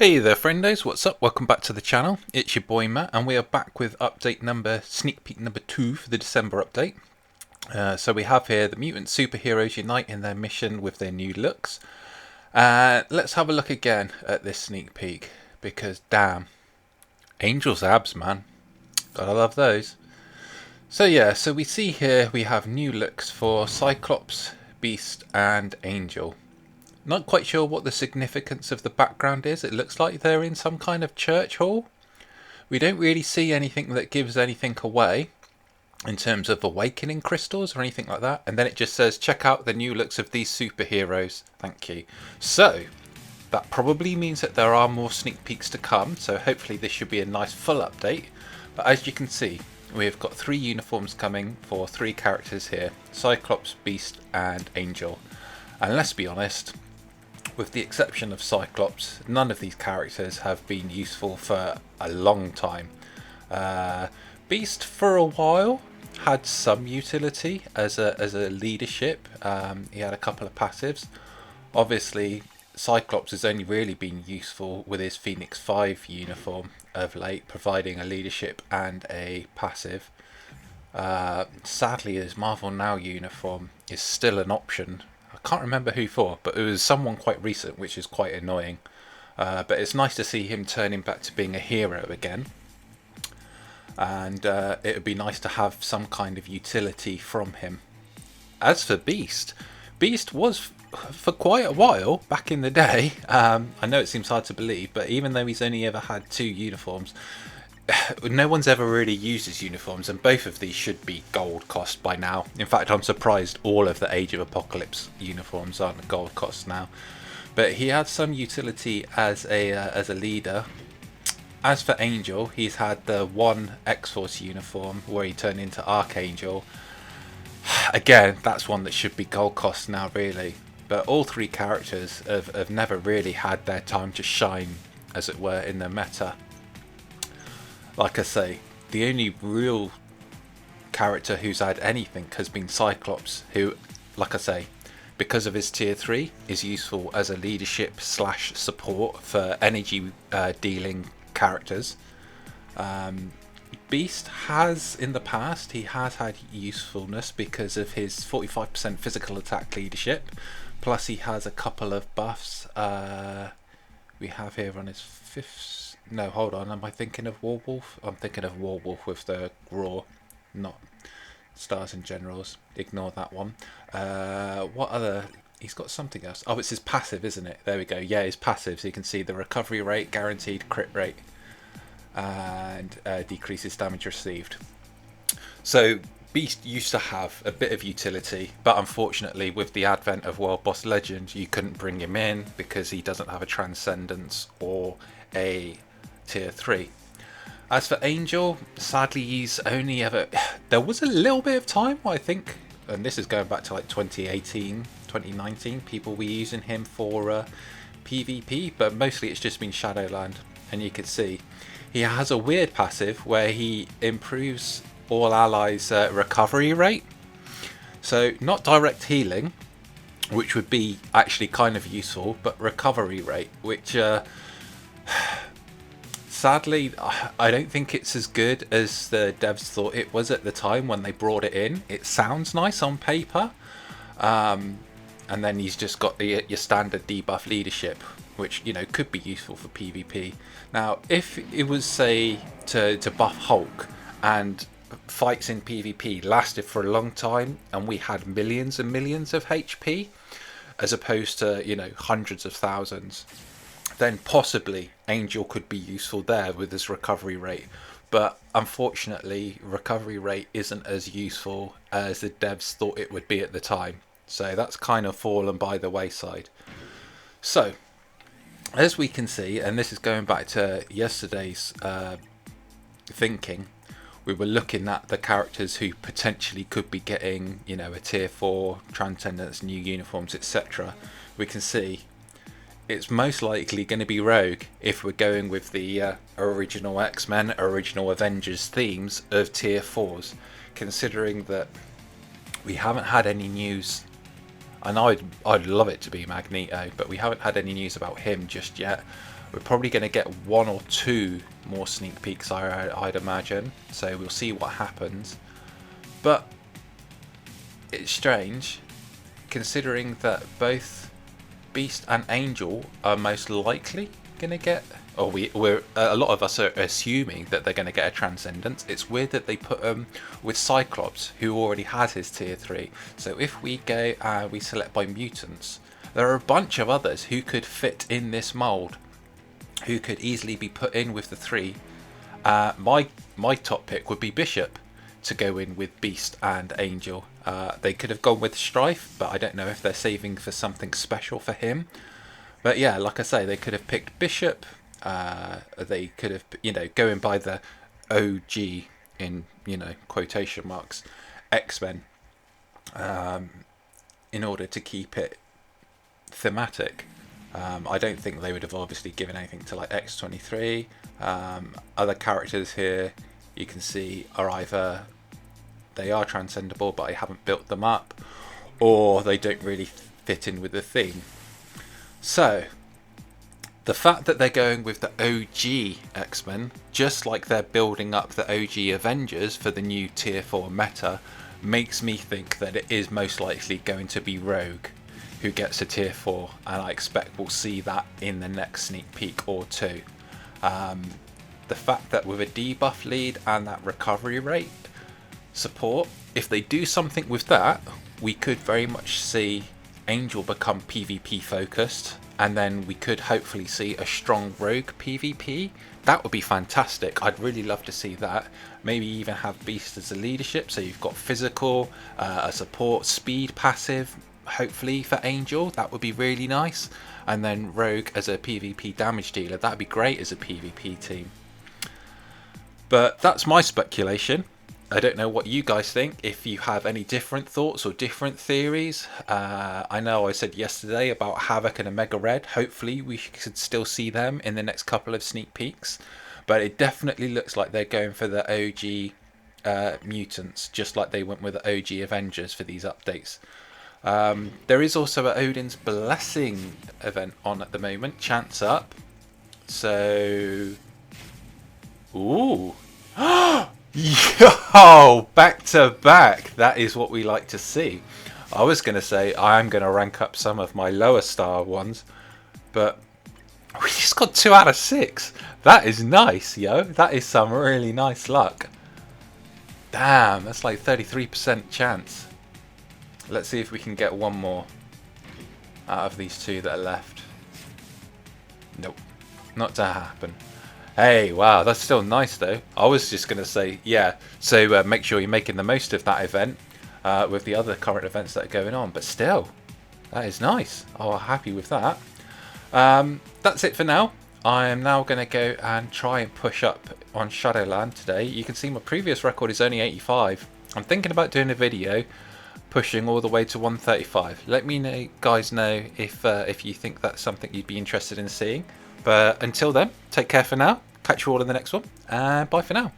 Hey there friendos, what's up? Welcome back to the channel. It's your boy Matt and we are back with sneak peek number 2 for the December update. So we have here the mutant superheroes unite in their mission with their new looks. Let's have a look again at this sneak peek because damn, Angel's abs, man. Gotta love those. So yeah, so we see here we have new looks for Cyclops, Beast and Angel. Not quite sure what the significance of the background is. It looks like they're in some kind of church hall. We don't really see anything that gives anything away in terms of awakening crystals or anything like that. And then it just says, check out the new looks of these superheroes. Thank you. So that probably means that there are more sneak peeks to come. So hopefully this should be a nice full update. But as you can see, we've got 3 uniforms coming for 3 characters here. Cyclops, Beast and Angel. And let's be honest, with the exception of Cyclops, none of these characters have been useful for a long time. Beast for a while had some utility as a leadership. He had a couple of passives. Obviously Cyclops has only really been useful with his Phoenix 5 uniform of late, providing a leadership and a passive. Sadly his Marvel Now uniform is still an option. I can't remember who for, but it was someone quite recent, which is quite annoying. But it's nice to see him turning back to being a hero again. And it would be nice to have some kind of utility from him. As for Beast, Beast was for quite a while back in the day. I know it seems hard to believe, but even though he's only ever had 2 uniforms, no one's ever really used his uniforms, and both of these should be gold cost by now. In fact, I'm surprised all of the Age of Apocalypse uniforms aren't gold cost now. But he had some utility as a leader. As for Angel, he's had the one X-Force uniform where he turned into Archangel. Again, that's one that should be gold cost now, really. But all 3 characters have never really had their time to shine, as it were, in the meta. Like I say, the only real character who's had anything has been Cyclops, who, like I say, because of his tier 3, is useful as a leadership / support for energy dealing characters. Beast has, in the past, he has had usefulness because of his 45% physical attack leadership, plus he has a couple of buffs. We have here on his 5th. No, hold on. Am I thinking of Warwolf? I'm thinking of Warwolf with the Raw, not Stars and Generals. Ignore that one. What other? He's got something else. Oh, it's his passive, isn't it? There we go. Yeah, his passive. So you can see the recovery rate, guaranteed crit rate, and decreases damage received. So Beast used to have a bit of utility, but unfortunately with the advent of World Boss Legend, you couldn't bring him in because he doesn't have a Transcendence or a tier 3. As for Angel, sadly he's only ever... There was a little bit of time, I think, and this is going back to like 2018, 2019, people were using him for PvP, but mostly it's just been Shadowland. And you can see he has a weird passive where he improves all allies' recovery rate. So not direct healing, which would be actually kind of useful, but recovery rate, which... sadly, I don't think it's as good as the devs thought it was at the time when they brought it in. It sounds nice on paper, and then he's just got your standard debuff leadership, which, you know, could be useful for PvP. Now, if it was, say, to buff Hulk, and fights in PvP lasted for a long time, and we had millions and millions of HP, as opposed to, you know, hundreds of thousands, then possibly Angel could be useful there with his recovery rate. But unfortunately, recovery rate isn't as useful as the devs thought it would be at the time. So that's kind of fallen by the wayside. So, as we can see, and this is going back to yesterday's thinking, we were looking at the characters who potentially could be getting, you know, a tier 4, Transcendence, new uniforms, etc. We can see it's most likely going to be Rogue if we're going with the original X-Men, original Avengers themes of tier 4s, considering that we haven't had any news. I know I'd love it to be Magneto, but we haven't had any news about him just yet. We're probably going to get 1 or 2 more sneak peeks, I'd imagine. So we'll see what happens. But it's strange, considering that both Beast and Angel are most likely going to get, or we're a lot of us are assuming that they're going to get a Transcendence. It's weird that they put them with Cyclops, who already has his tier 3. So if we go and we select by mutants, there are a bunch of others who could fit in this mold, who could easily be put in with the 3. My top pick would be Bishop to go in with Beast and Angel. They could have gone with Strife, but I don't know if they're saving for something special for him. But yeah, like I say, they could have picked Bishop. They could have, going by the OG in, quotation marks, X-Men, in order to keep it thematic. I don't think they would have obviously given anything to like X-23. Other characters here you can see are either they are transcendable but I haven't built them up, or they don't really fit in with the theme. So the fact that they're going with the OG X-Men, just like they're building up the OG Avengers for the new tier 4 meta, makes me think that it is most likely going to be Rogue who gets a tier 4, and I expect we'll see that in the next sneak peek or 2. The fact that with a debuff lead and that recovery rate support, if they do something with that, we could very much see Angel become PvP focused, and then we could hopefully see a strong Rogue PvP. That would be fantastic. I'd really love to see that. Maybe even have Beast as a leadership, so you've got physical, a support, speed passive, hopefully for Angel. That would be really nice. And then Rogue as a PvP damage dealer. That'd be great as a PvP team. But that's my speculation. I don't know what you guys think, if you have any different thoughts or different theories. I know I said yesterday about Havoc and Omega Red. Hopefully we could still see them in the next couple of sneak peeks. But it definitely looks like they're going for the OG mutants, just like they went with the OG Avengers for these updates. There is also an Odins Blessing event on at the moment, chance up. So, ooh. Yo, back to back. That is what we like to see. I was going to say I am going to rank up some of my lower star ones, but we just got 2 out of 6. That is nice, yo. That is some really nice luck. Damn, that's like 33% chance. Let's see if we can get one more out of these 2 that are left. Nope, not to happen. Hey, wow, that's still nice though. I was just going to say, yeah, so make sure you're making the most of that event with the other current events that are going on. But still, that is nice. Oh, happy with that. That's it for now. I am now going to go and try and push up on Shadowland today. You can see my previous record is only 85. I'm thinking about doing a video pushing all the way to 135. Let me guys know if you think that's something you'd be interested in seeing. But until then, take care for now. Catch you all in the next one, and bye for now.